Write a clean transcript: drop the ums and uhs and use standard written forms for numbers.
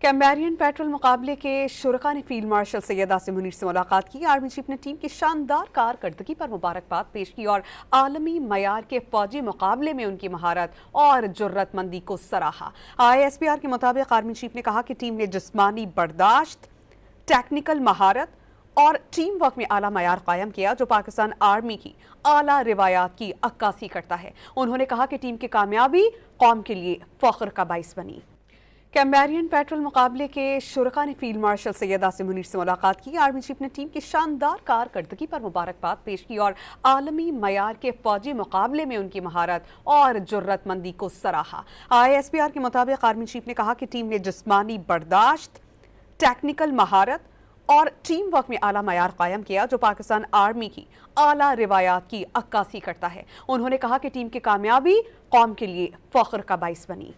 कैम्बेरियन petrol मुकाबले के शुरका ने फील्ड मार्शल सैयद आसिम मुनीर से मुलाकात की। आर्मी चीफ ने टीम की शानदार कारकर्दगी पर मुबारकबाद पेश की और आलमी मयार के फौजी मुकाबले में उनकी महारत और जुर्रतमंदी को सराहा। ISPR के मुताबिक आर्मी चीफ ने कहा कि टीम ने जिस्मानी बर्दाश्त, टेक्निकल महारत और टीम वर्क में आला मयार कायम किया, जो पाकिस्तान आर्मी की आला रिवायात की अक्कासी करता है। उन्होंने कहा कि टीम की कामयाबी कौम के लिए फख्र का बाइस बनी। कैम्बेरियन पेट्रोल मुकाबले के शुरका ने फील्ड मार्शल सैयद आसिम मुनीर से मुलाकात की। आर्मी चीफ ने टीम की शानदार कारकर्दगी पर मुबारकबाद पेश की और आलमी मयार के फौजी मुकाबले में उनकी महारत और जुर्रतमंदी को सराहा। ISPR के मुताबिक आर्मी चीफ ने कहा कि टीम ने जिस्मानी बर्दाश्त, टेक्निकल महारत और टीम वर्क में आला मयार कायम किया, जो पाकिस्तान आर्मी की आला रिवायात की अक्कासी करता है। उन्होंने कहा कि टीम की कामयाबी कौम के लिए फख्र का बाइस बनी।